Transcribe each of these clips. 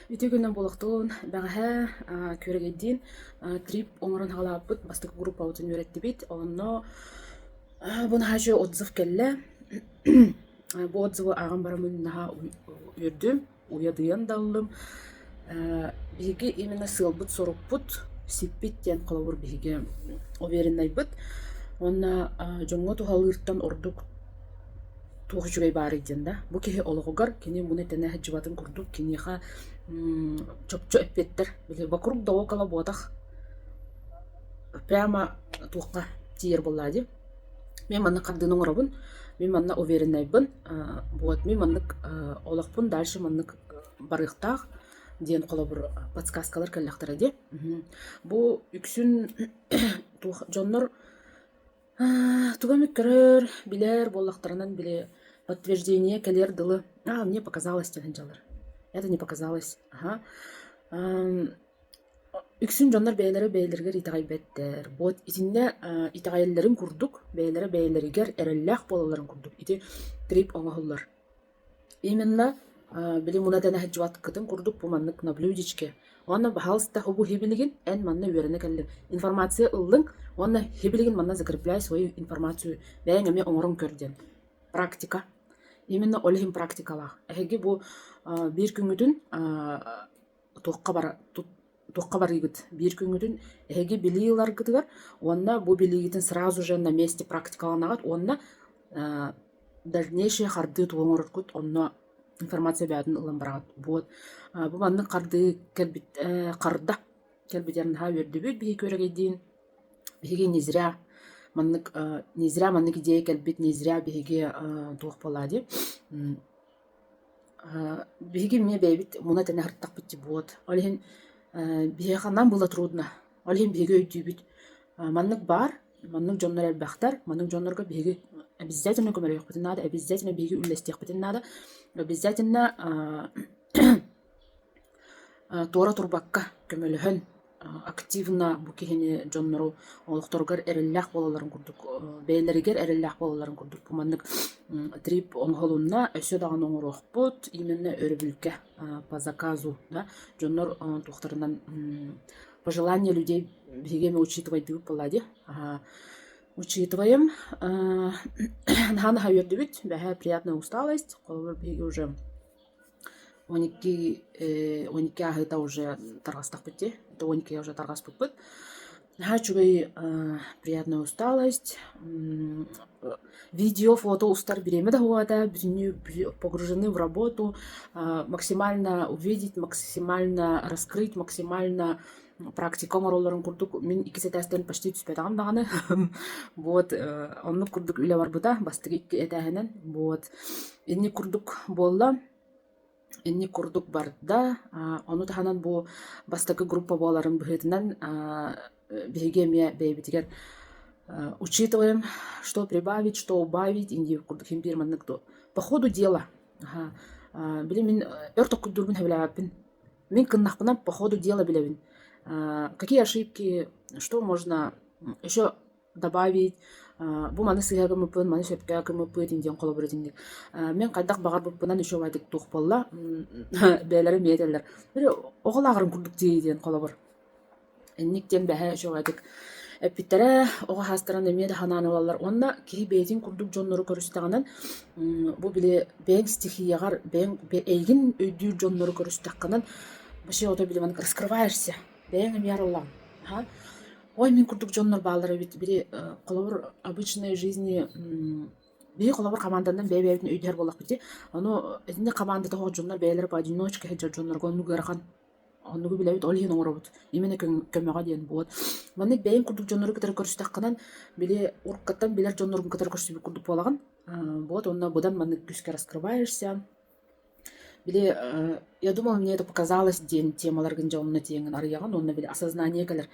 Ütügünden bolaqtuğun bağa köregedin trip oңорон halapıt bastık grup avutun öğretti Onunla bunu hacı отзыв kelle. Bu отзывы ağam baramın naha ürdüm. Uyadıyan dağılım. Bihi именно сылбыт соруппут сиппит тен қолабыр биһиге увереннайбыт. Онна жоңго тухалыртан ордук туох жүгей баар иден да. Бу кеһи ологугар кини муны тене хаҗыбатын курдук киниха чопчо эппеттер. Биле бакурук да окала ботах. Прямо туокка тиер боллади. Мен манны кардының оробун. Мен манна увереннайбын. Вот мен маннык олакпын дальше маннык барыктак диен қолабыр подсказкалар каллахтара де. Бу үксүн жоннор тугамик көрөр билер боллактарынан биле подтверждение келер дылы. Мне показалось тен жалар. Это не показалось. Үксүн жоннор бейлергер итагайбеттер. Вот итинне итагайларын курдук, бейлеригер эреллах болаларын курдук. Ити трип оңохуллар. Именно били мунадан хаҗват кытын курдук бу маннык наблюдичке. Онна бахалста хобу хибилигин эн манна үерене келли. Информация ыллың, онна хибилигин манна закрепляй свою информацию. Бәйңеме оңорон көрден. Практика. Именно олхим практикалах. Эһеги бу бир күңүтүн тоққа бар игит. Бир күңүтүн эһеги билийлар гытыгар. Онна бу билигитин сразу же на месте практикаланагат. Онна дальнейшие харды туоңорот кут. Онна информация бәдін ылан барағат. Бу манны қарды қарда кәлбетерін ха өрді бөт бігі көріге дейін. Бігі незіря. Незіря манны идея кәлбет незіря бігі туық болады. Бігі ме бәйбет мұна тәне ғырттақ бітті болады. Олеген бігі қаннан бұла трудна. Олеген бігі өйді бүт. Маннык бар, маннык жоннар әлбәқтар, маннык жоннарға бігі обязательно көмірек бітін нады, обязательно бігі үллестек бітін нады. Обязательно тора турбакка көмөлөһөн активна бу кихини жоннору олукторгар эреллах болаларын курдук, бейлеригер эреллах болаларын курдук. Бу маннык трип оңголунна өсө даган оңорохпут, именно өрүбүлкө по заказу, да, жоннор тухтарынан пожелания людей бигеме учитывать болады. Учитываем. Хана хайырдыбыт, бәһә приятная усталость, колор биги уже 12 ахыта уже таргастак битти. Это 12 я уже таргас бит. Хачугай приятная усталость. Видео, фото устар береме да хуада, погружены в работу, максимально увидеть, максимально раскрыть, максимально практиком ролларын курдук. Мен икисетестен почти түспетагам даганы. Вот, онны курдук үле барбыта, бастыгы этәһенен. Вот. Энни курдук болла. Энни курдук барда, ону таханан бу бастыгы группа боларын быһытынан биге ме бейбитигер учитываем, что прибавить, что убавить, инди курдук химбир манныкто. По ходу дела. Били мен өртөк курдурбун хабилабин. Мен кыннахпынан по ходу дела билебин. Какие ошибки, что можно еще добавить. Бу маны сыйга мыпын, маны шепке мыпын инден колобретиндик. Мен кайдак багар бупынан еще вайдык тух болла. Бээлери метелер. Бир оголагырын курдук дейден колобор. Энниктен бэхэ еще вайдык. Эпиттере ого хастаран эмеде хананылалар. Онна кии бейтин курдук жоннору көрүстөгөнөн бу биле бең стихиягар, бең эйгин өйдүү жоннору көрүстөгөнөн баши ото биле маны раскрываешься. Бең ярылам. Ой, мен курдук жоннор баалары бири колобур обычной жизни бири колобур командандан бебебин өйдөр болак бити. Аны эдинде командада хо жоннор бейлер по одиночке хеджа жоннор гонну гырхан. Оннугу билебит олин оңоробут. Именно көмөгө дейин болот. Маны бең курдук жоннору кетер көрүстөкканан били уркаттан билер жоннорун кетер көрүстүп курдук болаган. Вот онна будан маны күскө раскрываешься. Били, я думала, мне это показалось день темалар гынжаунна тиеңин арыяган, онна били осознание келер.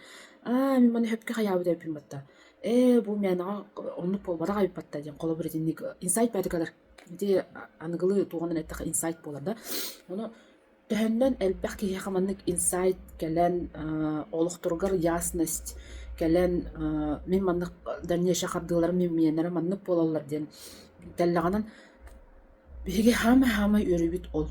Мен маны хөпкө хаябы деп батта. Бу менага оннук болбада кайып батта ден коло бирдинник инсайт байды келер. Ди ангылы туганын эттек инсайт болар да. Ону төһөннөн элбэх ки хаманнык инсайт келен олуктургар ясность келен мен маннык дальнейший хардылар меннер маннык болалар ден. Теллаганан биге хама өрүбүт ол.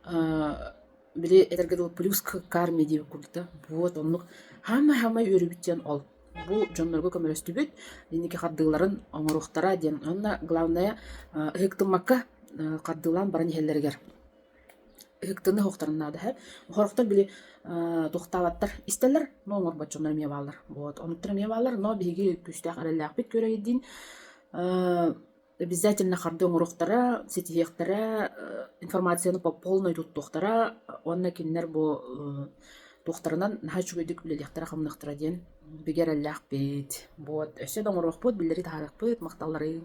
били этергедил плюс карми дип курта. Вот оннук хама өрүбүттен ол. Бу жоннорго көмөлөстүбүт. Диники хаддыларын оңоруктара ден. Онна главное ыктымакка каддылан баран хеллергер. Ыктыны хоктарына да хэп. Хороктор били тухталаттар истелер, но оңор бачонор мия балар. Вот онуттар мия балар, но биги күстәк аралак бит көрөгедин. Обязательно харды оңоруктара, сетихтара информацияны по полной туттуктара, онна киннер бу тухтарынан нахачугыдык билектара хамныктара ден бигер аллах бит. Вот өсө доңорук бут билдери тарык бит макталлары.